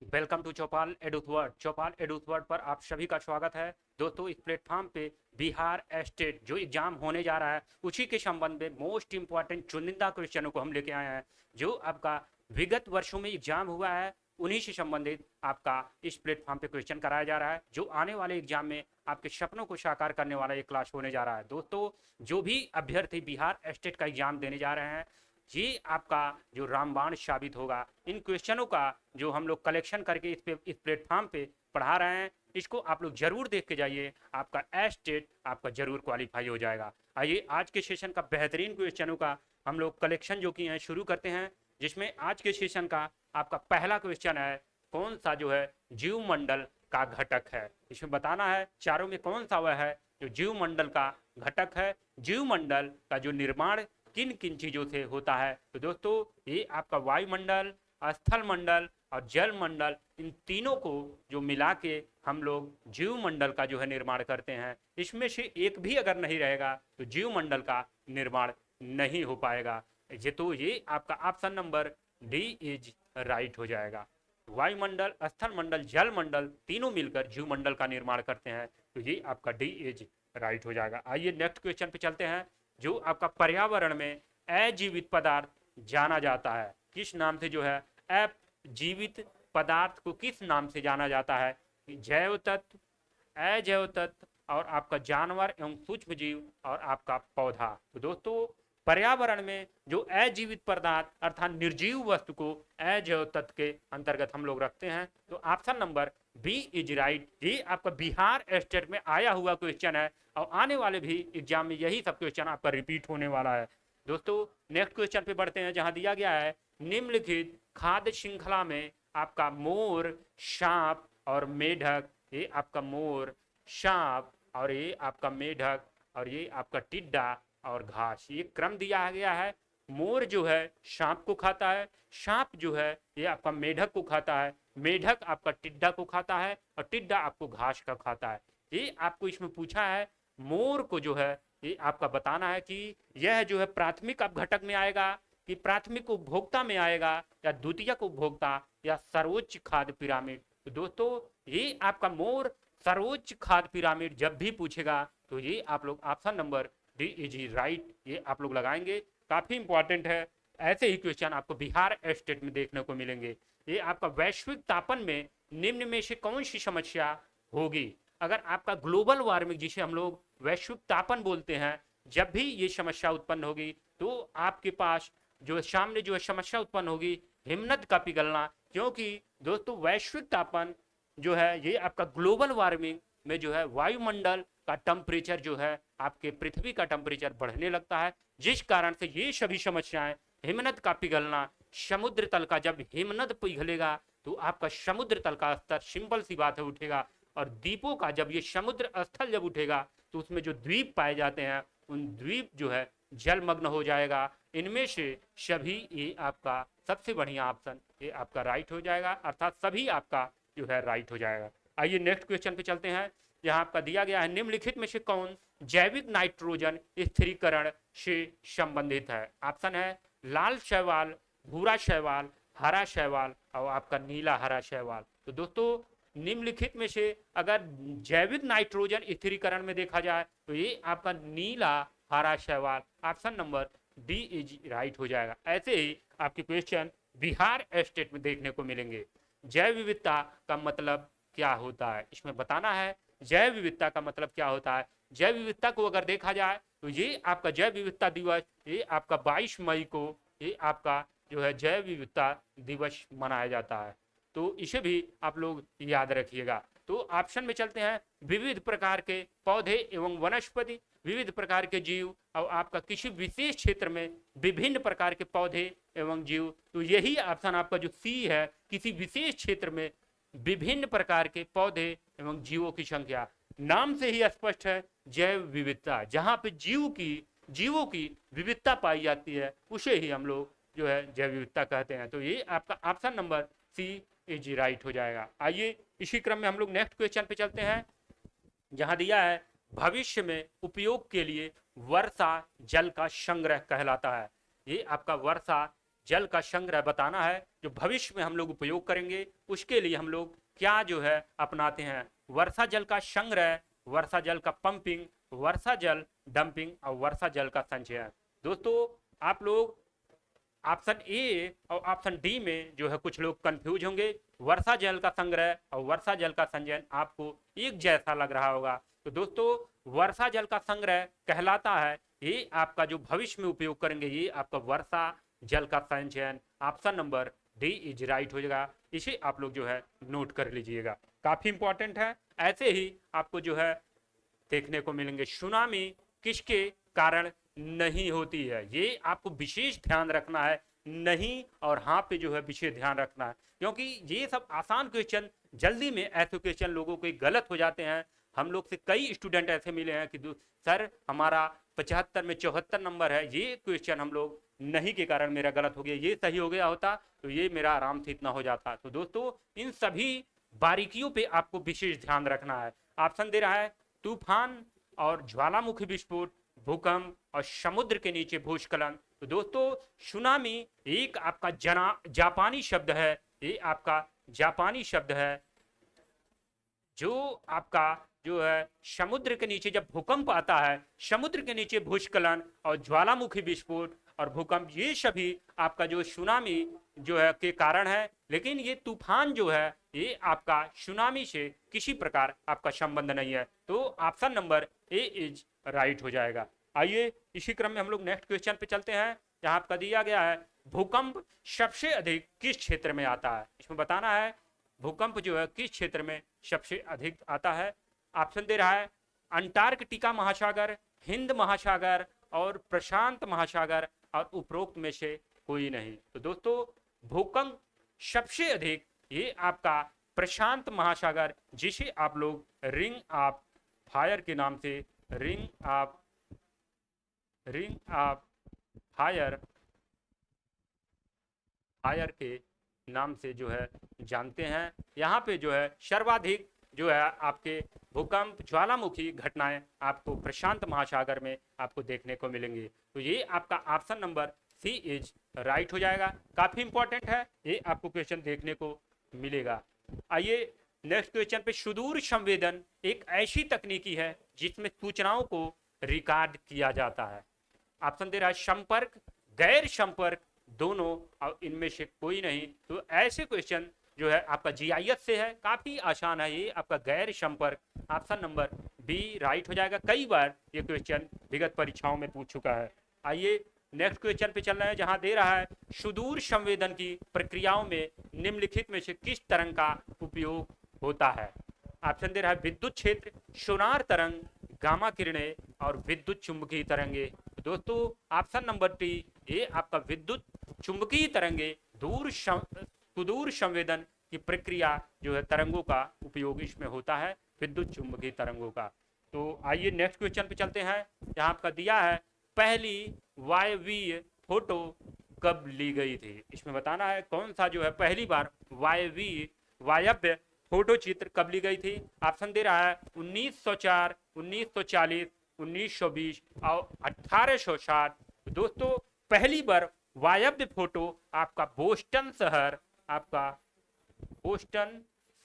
Welcome to चौपाल एडुथवर्ड। चौपाल एडुथवर्ड पर आप सभी का स्वागत है। दोस्तों, इस प्लेटफॉर्म पे बिहार स्टेट जो एग्जाम होने जा रहा है उसी के संबंध में मोस्ट इंपॉर्टेंट चुनिंदा क्वेश्चनों को हम लेके आए हैं। जो आपका विगत वर्षों में एग्जाम हुआ है उन्हीं से संबंधित आपका इस प्लेटफॉर्म पे क्वेश्चन कराया जा रहा है, जो आने वाले एग्जाम में आपके सपनों को साकार करने वाला एक क्लास होने जा रहा है। दोस्तों, जो भी अभ्यर्थी बिहार स्टेट का एग्जाम देने जा रहे हैं, ये आपका जो रामबाण साबित होगा। इन क्वेश्चनों का जो हम लोग कलेक्शन करके इस प्लेटफॉर्म पे पढ़ा रहे हैं, इसको आप लोग जरूर देख के जाइए। आपका एस्टेट आपका जरूर क्वालिफाई हो जाएगा। आइए आज के सेशन का बेहतरीन क्वेश्चनों का हम लोग कलेक्शन जो किए हैं शुरू करते हैं, जिसमें आज के सेशन का आपका पहला क्वेश्चन है, कौन सा जो है जीव मंडल का घटक है। इसमें बताना है चारों में कौन सा वह है जो जीव मंडल का घटक है। जीव मंडल का जो निर्माण किन किन चीजों से होता है, तो दोस्तों ये आपका वायुमंडल, स्थल मंडल और जल मंडल, इन तीनों को जो मिला के हम लोग जीव मंडल का जो है निर्माण करते हैं। इसमें से एक भी अगर नहीं रहेगा तो जीव मंडल का निर्माण नहीं हो पाएगा। ये आपका option number D is right हो जाएगा। वायुमंडल, स्थल मंडल, जल मंडल तीनों मिलकर जीव मंडल का निर्माण करते हैं, तो ये आपका डी इज राइट हो जाएगा। आइए नेक्स्ट क्वेश्चन पे चलते हैं। जो आपका पर्यावरण में अजीवित पदार्थ जाना जाता है, किस नाम से जो है अजीवित पदार्थ को किस नाम से जाना जाता है? जैव तत्व, अजैव तत्व और आपका जानवर एवं सूक्ष्म जीव और आपका पौधा। तो दोस्तों, पर्यावरण में जो अजीवित पदार्थ अर्थात निर्जीव वस्तु को अजैव तत्व के अंतर्गत हम लोग रखते हैं, तो option number B is right. ये आपका बिहार स्टेट में आया हुआ क्वेश्चन है और आने वाले भी एग्जाम में यही सब क्वेश्चन आपका रिपीट होने वाला है। दोस्तों, नेक्स्ट क्वेश्चन पे बढ़ते हैं, जहां दिया गया है निम्नलिखित खाद्य श्रृंखला में आपका मोर, सांप और मेढक, ये आपका मोर, सांप और ये आपका मेढक और ये आपका टिड्डा और घास, ये क्रम दिया गया है। मोर जो है सांप को खाता है, सांप जो है ये आपका मेढक को खाता है, मेढक आपका टिड्डा को खाता है और टिड्डा आपको घास का खाता है। ये आपको इसमें पूछा है, मोर को जो है ये आपका बताना है कि यह जो है प्राथमिक अब घटक में आएगा कि प्राथमिक उपभोक्ता में आएगा या द्वितीयक उपभोक्ता या सर्वोच्च खाद्य पिरामिड। तो दोस्तों, ये आपका मोर सर्वोच्च खाद्य पिरामिड जब भी पूछेगा तो ये आप लोग option number D is right ये आप लोग लगाएंगे। काफी इंपॉर्टेंट है। ऐसे ही क्वेश्चन आपको बिहार स्टेट में देखने को मिलेंगे। ये आपका वैश्विक तापन में निम्न में से कौन सी समस्या होगी? अगर आपका ग्लोबल वार्मिंग, जिसे हम लोग वैश्विक तापन बोलते हैं, जब भी ये समस्या उत्पन्न होगी तो आपके पास जो सामने जो है समस्या उत्पन्न होगी हिमनद का पिघलना। क्योंकि दोस्तों, वैश्विक तापन जो है ये आपका ग्लोबल वार्मिंग में जो है वायुमंडल का टेम्परेचर जो है आपके पृथ्वी का टेम्परेचर बढ़ने लगता है, जिस कारण से ये सभी समस्याएं, हिमनद का पिघलना, समुद्र तल का जब हिमनद पिघलेगा तो आपका समुद्र तल का स्तर सिंपल सी बात है उठेगा, और द्वीपों का जब ये समुद्र स्थल जब उठेगा तो उसमें जो द्वीप पाए जाते हैं उन द्वीप जो है जलमग्न हो जाएगा। इनमें से सभी ये आपका सबसे बढ़िया ऑप्शन ये आपका राइट हो जाएगा, अर्थात सभी आपका जो है राइट हो जाएगा। आइए नेक्स्ट क्वेश्चन पे चलते हैं। यहाँ आपका दिया गया है, निम्नलिखित में से कौन जैविक नाइट्रोजन स्थिरीकरण से संबंधित है? ऑप्शन है लाल शैवाल, भूरा शैवाल, हरा शैवाल और आपका नीला हरा शैवाल। तो दोस्तों, निम्नलिखित में से अगर जैविक नाइट्रोजन स्थिरीकरण में देखा जाए तो ये आपका नीला हरा शैवाल, option number D is right हो जाएगा। ऐसे ही आपके क्वेश्चन बिहार स्टेट में देखने को मिलेंगे। जैव विविधता का मतलब क्या होता है? इसमें बताना है जैव विविधता का मतलब क्या होता है। जैव विविधता को अगर देखा जाए तो ये आपका जैव विविधता दिवस ये आपका 22 मई को ये आपका जो है जैव विविधता दिवस मनाया जाता है, तो इसे भी आप लोग याद रखिएगा। तो ऑप्शन में चलते हैं, विविध प्रकार के पौधे एवं वनस्पति, विविध प्रकार के जीव और आपका किसी विशेष क्षेत्र में विभिन्न प्रकार के पौधे एवं जीव। तो यही ऑप्शन आपका जो सी है, किसी विशेष क्षेत्र में विभिन्न प्रकार के पौधे एवं जीवों की संख्या। नाम से ही स्पष्ट है जैव विविधता, जहां पे जीवों की विविधता पाई जाती है उसे ही हम लोग जो है जैव विविधता कहते हैं। तो ये आपका option number C is right हो जाएगा। आइए इसी क्रम में हम लोग नेक्स्ट क्वेश्चन पे चलते हैं, जहां दिया है भविष्य में उपयोग के लिए वर्षा जल का संग्रह कहलाता है। ये आपका वर्षा जल का संग्रह बताना है जो भविष्य में हम लोग उपयोग करेंगे। उसके लिए हम लोग क्या जो है अपनाते हैं, वर्षा जल का संग्रह, वर्षा जल का पंपिंग, वर्षा जल डंपिंग और वर्षा जल का संचयन। दोस्तों आप लोग ऑप्शन ए और ऑप्शन डी में जो है कुछ लोग कंफ्यूज होंगे। वर्षा जल का संग्रह और वर्षा जल का संचयन आपको एक जैसा लग रहा होगा। तो दोस्तों वर्षा जल का संग्रह कहलाता है, ये आपका जो भविष्य में उपयोग करेंगे ये आपका वर्षा जल का संचयन। Option number D is right हो जाएगा। इसे आप लोग जो है नोट कर लीजिएगा, काफी इंपॉर्टेंट है। ऐसे ही आपको जो है देखने को मिलेंगे सुनामी किसके कारण नहीं होती है, ये आपको विशेष ध्यान रखना है। नहीं और हाँ पे जो है विशेष ध्यान रखना है, क्योंकि ये सब आसान क्वेश्चन जल्दी में ऐसे क्वेश्चन लोगों के गलत हो जाते हैं। हम लोग से कई स्टूडेंट ऐसे मिले हैं कि सर हमारा 75 में 74 नंबर है, ये क्वेश्चन हम लोग नहीं के कारण मेरा गलत हो गया, ये सही हो गया होता तो ये मेरा आराम से इतना हो जाता। तो दोस्तों इन सभी बारीकियों पे आपको विशेष ध्यान रखना है। ऑप्शन दे रहा है तूफान और ज्वालामुखी विस्फोट, भूकंप और समुद्र के नीचे भूस्खलन। तो दोस्तों सुनामी एक आपका जापानी शब्द है, ये आपका जापानी शब्द है जो आपका जो है समुद्र के नीचे जब भूकंप आता है, समुद्र के नीचे भूस्खलन और ज्वालामुखी विस्फोट और भूकंप, ये सभी आपका जो सुनामी जो है के कारण है। लेकिन ये तूफान जो है ये आपका सुनामी से किसी प्रकार आपका संबंध नहीं है। तो option number A is right हो जाएगा। आइए इसी क्रम में हम लोग नेक्स्ट क्वेश्चन पे चलते हैं, जहां आपका दिया गया है भूकंप सबसे अधिक किस क्षेत्र में आता है। इसमें बताना है भूकंप जो है किस क्षेत्र में सबसे अधिक आता है। ऑप्शन दे रहा है अंटार्कटिका महासागर, हिंद महासागर और प्रशांत महासागर और उपरोक्त में से कोई नहीं। तो दोस्तों भूकंप सबसे अधिक ये आपका प्रशांत महासागर, जिसे आप लोग रिंग ऑफ फायर के नाम से रिंग ऑफ फायर के नाम से जो है जानते हैं। यहाँ पे जो है सर्वाधिक जो है आपके भूकंप ज्वालामुखी घटनाएं आपको प्रशांत महासागर में आपको देखने को मिलेंगी। तो ये आपका option number C is right हो जाएगा। काफी इंपॉर्टेंट है, ये आपको क्वेश्चन देखने को मिलेगा। आइए नेक्स्ट क्वेश्चन पे, सुदूर संवेदन एक ऐसी तकनीकी है जिसमें सूचनाओं को रिकॉर्ड किया जाता है। ऑप्शन दे रहा है संपर्क, गैर संपर्क, दोनों और इनमें से कोई नहीं। तो ऐसे क्वेश्चन जो है आपका जीआईएस से है, काफी आसान है ये आपका गैर संपर्क। ऑप्शन नंबर बी राइट हो जाएगा। कई बार ये क्वेश्चन विगत परीक्षाओं में पूछ चुका है। आइए नेक्स्ट क्वेश्चन पे चल रहे हैं, जहां दे रहा है सुदूर संवेदन की प्रक्रियाओं में निम्नलिखित में से किस तरंग का उपयोग होता है। ऑप्शन दे रहा है विद्युत क्षेत्र, सोनार तरंग, गामा किरणें और विद्युत चुंबकीय तरंगे। दोस्तों ऑप्शन नंबर टी ये आपका विद्युत चुंबकीय तरंगे सुदूर संवेदन की प्रक्रिया जो है तरंगों का उपयोग इसमें होता है, विद्युत चुंबकीय तरंगों का। तो आइए नेक्स्ट क्वेश्चन पे चलते हैं, जहां आपका दिया है पहली वायवीय फोटो कब ली गई थी। इसमें बताना है कौन सा जो है पहली बार वायव्य फोटो चित्र कब ली गई थी। ऑप्शन दे रहा है 1904, 1940, 1920 और 1860। दोस्तों पहली बार वायव्य फोटो आपका बोस्टन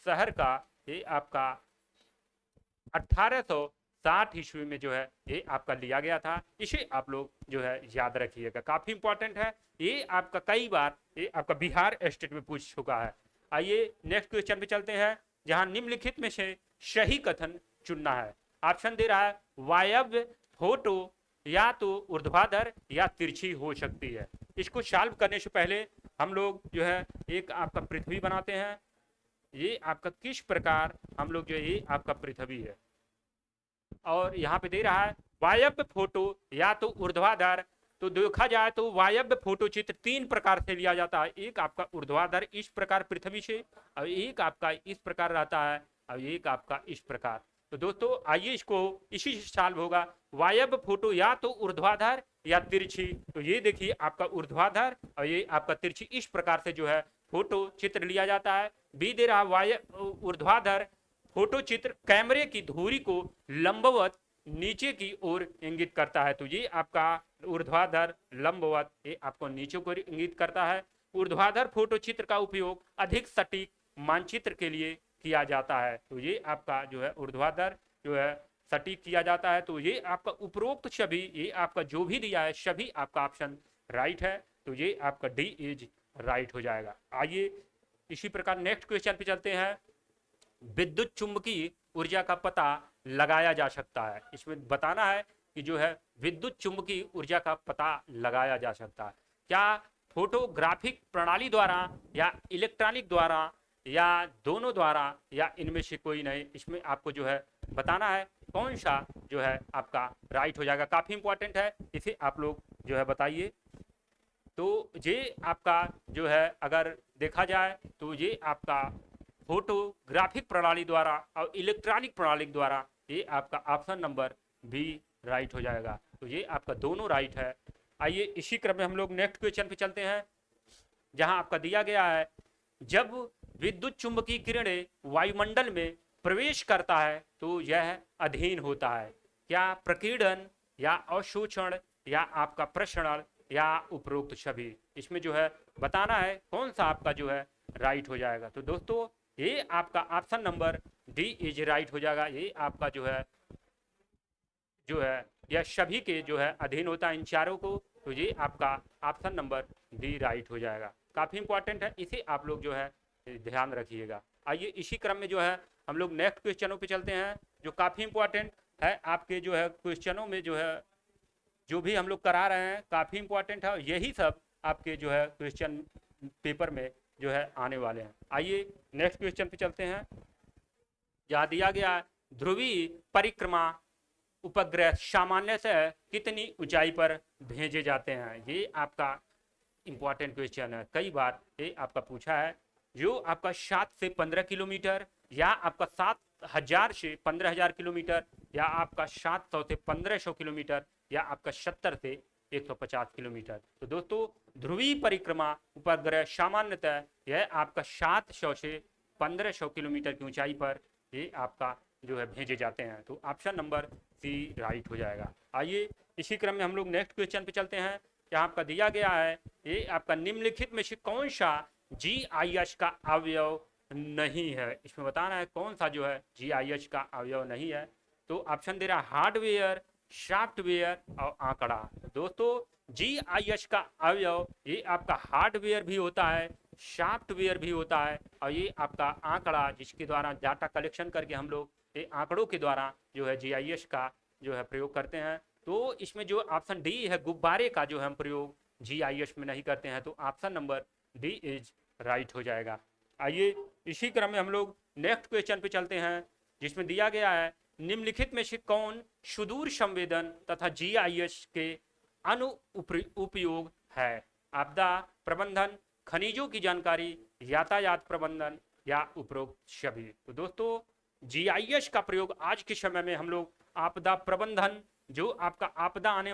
शहर का ये आपका 1860 ईस्वी में जो है ये आपका लिया गया था। इसे आप लोग जो है याद रखिएगा, काफी इंपॉर्टेंट है। ये आपका कई बार ये आपका बिहार स्टेट में पूछ चुका है। आइए नेक्स्ट क्वेश्चन पे चलते हैं, जहां निम्नलिखित में से सही कथन चुनना है। ऑप्शन दे रहा है वायव्य फोटो या तो ऊर्ध्वाधर या तिरछी हो सकती है। इसको सॉल्व करने से पहले हम लोग जो है एक आपका पृथ्वी बनाते हैं। ये आपका किस प्रकार हम लोग जो ये आपका पृथ्वी है, और यहाँ पे दे रहा है वायव्य फोटो या तो ऊर्ध्वाधर। तो देखा जाए तो वायव्य फोटो चित्र 3 प्रकार से लिया जाता है। एक आपका ऊर्ध्वाधर इस प्रकार पृथ्वी से, और एक आपका इस प्रकार रहता है, और एक आपका इस प्रकार। तो दोस्तों आइए इसको इसी से सॉल्व होगा। वायव्य फोटो या तो ऊर्ध्वाधर या तिरछी। तो ये देखिए आपका ऊर्ध्वाधर और ये आपका तिरछी, इस प्रकार से जो है फोटो चित्र लिया जाता है। बी दे रहा ऊर्ध्वाधर फोटो चित्र कैमरे की धुरी को लंबवत नीचे की ओर इंगित करता है। तो ये आपका ऊर्ध्वाधर लंबवत ये आपको नीचे को इंगित करता है। ऊर्ध्वाधर फोटो चित्र का उपयोग अधिक सटीक मानचित्र के लिए किया जाता है। तो ये आपका जो है ऊर्ध्वाधर जो है सटीक किया जाता है। तो ये आपका उपरोक्त छवि ये आपका जो भी दिया है सभी आपका ऑप्शन राइट है। तो ये आपका डी इज राइट हो जाएगा। आइए इसी प्रकार नेक्स्ट क्वेश्चन पे चलते हैं। विद्युत चुंबकीय ऊर्जा का पता लगाया जा सकता है। इसमें बताना है कि जो है विद्युत चुंबकीय ऊर्जा का पता लगाया जा सकता है क्या फोटोग्राफिक प्रणाली द्वारा या इलेक्ट्रॉनिक द्वारा या दोनों द्वारा या इनमें से कोई नहीं। इसमें आपको जो है बताना है कौन सा जो है आपका राइट हो जाएगा। काफी इंपॉर्टेंट है, इसे आप लोग जो है बताइए। तो ये आपका जो है अगर देखा जाए तो ये आपका फोटोग्राफिक प्रणाली द्वारा और इलेक्ट्रॉनिक प्रणाली द्वारा ये आपका ऑप्शन नंबर बी राइट हो जाएगा। तो ये आपका दोनों राइट है। आइए इसी क्रम में हम लोग नेक्स्ट क्वेश्चन पे चलते हैं, जहां आपका दिया गया है जब विद्युत चुंबकीय किरणें वायुमंडल में प्रवेश करता है तो यह अधीन होता है क्या प्रकीर्णन या अवशोषण या आपका प्रसरण या उपरोक्त छवि। इसमें जो है बताना है कौन सा आपका जो है राइट हो जाएगा। तो दोस्तों ये आपका option number D is right हो जाएगा। ये आपका जो है यह सभी के जो है अधीन होता है इन चारों को। तो ये आपका ऑप्शन नंबर डी राइट हो जाएगा। काफी इंपॉर्टेंट है, इसे आप लोग जो है ध्यान रखिएगा। आइए इसी क्रम में जो है हम लोग नेक्स्ट क्वेश्चनों पे चलते हैं, जो काफी इंपॉर्टेंट है आपके जो है क्वेश्चनों में जो है जो भी हम लोग करा रहे हैं काफी इंपॉर्टेंट है। यही सब आपके जो है क्वेश्चन पेपर में जो है आने वाले हैं। आइए नेक्स्ट क्वेश्चन पे चलते हैं, जहाँ दिया गया ध्रुवीय परिक्रमा उपग्रह सामान्यतः कितनी ऊंचाई पर भेजे जाते हैं। ये आपका इंपॉर्टेंट क्वेश्चन है, कई बार ये आपका पूछा है। जो आपका 7 से 15 किलोमीटर या आपका 7,000 से 15,000 किलोमीटर या आपका 700 से 1,500 किलोमीटर या आपका 70 से 150 किलोमीटर। तो दोस्तों ध्रुवीय परिक्रमा उपग्रह सामान्यतः यह आपका 700 से 1,500 किलोमीटर की ऊंचाई पर ये आपका जो है भेजे जाते हैं। तो ऑप्शन नंबर सी राइट हो जाएगा। आइए इसी क्रम में हम लोग नेक्स्ट क्वेश्चन पे चलते हैं, यहाँ आपका दिया गया है ये आपका निम्नलिखित में से कौन सा जीआईएस का अवयव नहीं है। इसमें बताना है कौन सा जो है जीआईएस का अवयव नहीं है। तो ऑप्शन दे रहा है हार्डवेयर, सॉफ्टवेयर और आंकड़ा। दोस्तों जीआईएस का अवयव ये आपका हार्डवेयर भी होता है, सॉफ्टवेयर भी होता है और ये आपका आंकड़ा जिसके द्वारा डाटा कलेक्शन करके हम लोग ये आंकड़ों के द्वारा जो है जीआईएस का जो है प्रयोग करते हैं। तो इसमें जो ऑप्शन डी है गुब्बारे का जो हम प्रयोग जीआईएस में नहीं करते हैं। तो option number D is right हो जाएगा। आइए इसी क्रम में हम लोग नेक्स्ट क्वेश्चन पे चलते हैं, जिसमें दिया गया है निम्नलिखित में से कौन सुदूर संवेदन तथा जीआईएस के अनुपयोग है। आपदा प्रबंधन, खनिजों की जानकारी, यातायात प्रबंधन या उपरोक्त सभी। तो दोस्तों जीआईएस का प्रयोग आज के समय में हम लोग आपदा प्रबंधन, जो आपका आपदा आने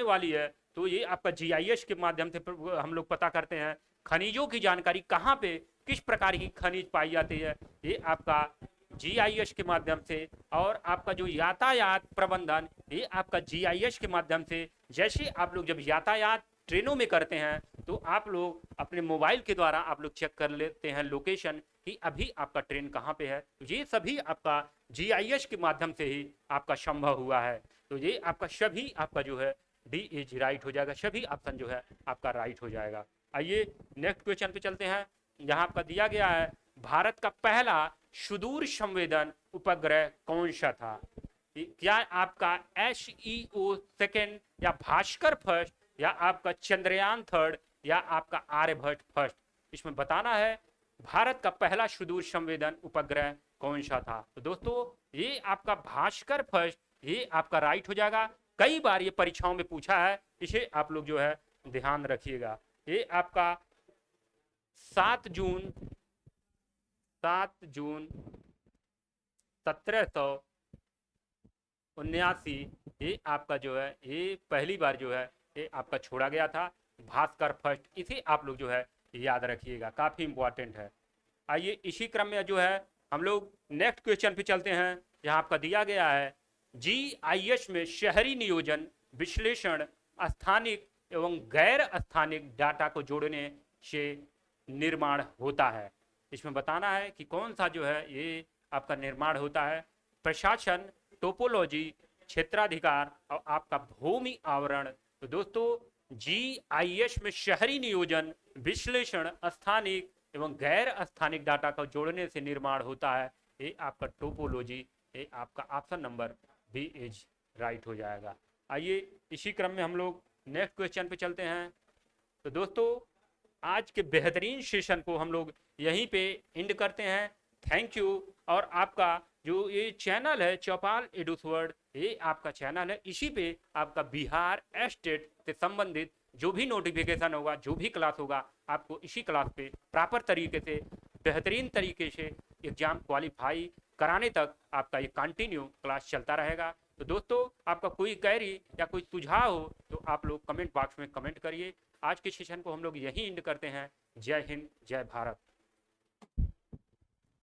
वाली है तो ये आपका जीआईएस के माध्यम से हम लोग पता करते हैं। खनिजों की जानकारी कहाँ पे किस प्रकार की खनिज पाई जाती है ये आपका जीआईएस के माध्यम से। और आपका जो यातायात प्रबंधन ये आपका जीआईएस के माध्यम से। जैसे आप लोग जब यातायात ट्रेनों में करते हैं तो आप लोग अपने मोबाइल के द्वारा आप लोग चेक कर लेते हैं लोकेशन कि अभी आपका ट्रेन कहाँ पे है। ये सभी आपका जीआईएस के माध्यम से ही आपका संभव हुआ है। तो ये आपका सभी आपका जो है डी इज राइट हो जाएगा। सभी ऑप्शन जो है आपका राइट हो जाएगा। आइए नेक्स्ट क्वेश्चन पे चलते हैं, यहाँ आपका दिया गया है भारत का पहला सुदूर संवेदन उपग्रह कौन सा था। क्या आपका SEO सेकेंड या भास्कर फर्स्ट या आपका चंद्रयान थर्ड या आपका आर्यभट्ट फर्स्ट। इसमें बताना है भारत का पहला सुदूर संवेदन उपग्रह कौन सा था। तो दोस्तों ये आपका भास्कर फर्स्ट ये आपका राइट हो जाएगा। कई बार ये परीक्षाओं में पूछा है, इसे आप लोग जो है ध्यान रखिएगा। ये आपका 7 जून 1779 ये आपका जो है ये पहली बार जो है ये आपका छोड़ा गया था भास्कर फर्स्ट। इसे आप लोग जो है याद रखिएगा, काफी इंपॉर्टेंट है। आइए इसी क्रम में जो है हम लोग नेक्स्ट क्वेश्चन पे चलते हैं, जहां आपका दिया गया है GIS में शहरी नियोजन विश्लेषण स्थानिक एवं गैर स्थानिक डाटा को जोड़ने से निर्माण होता है। इसमें बताना है कि कौन सा जो है ये आपका निर्माण होता है। प्रशासन, टोपोलॉजी, क्षेत्राधिकार और आपका भूमि आवरण। तो दोस्तों GIS में शहरी नियोजन विश्लेषण स्थानिक एवं गैर स्थानिक डाटा को जोड़ने से निर्माण होता है, ये आपका टोपोलॉजी, ये आपका option number B is right हो जाएगा। आइए इसी क्रम में हम लोग नेक्स्ट क्वेश्चन पे चलते हैं। तो दोस्तों आज के बेहतरीन सेशन को हम लोग यहीं पे एंड करते हैं। Thank you. और आपका जो ये चैनल है चौपाल एडुवर्ड, ये आपका चैनल है, इसी पे आपका बिहार स्टेट से संबंधित जो भी नोटिफिकेशन होगा, जो भी क्लास होगा, आपको इसी क्लास पे प्रॉपर तरीके से बेहतरीन तरीके से एग्जाम क्वालिफाई कराने तक आपका ये कंटिन्यू क्लास चलता रहेगा। तो दोस्तों आपका कोई क्वेरी या कोई सुझाव हो तो आप लोग कमेंट बॉक्स में कमेंट करिए। आज के सेशन को हम लोग यहीं एंड करते हैं। जय हिंद, जय भारत।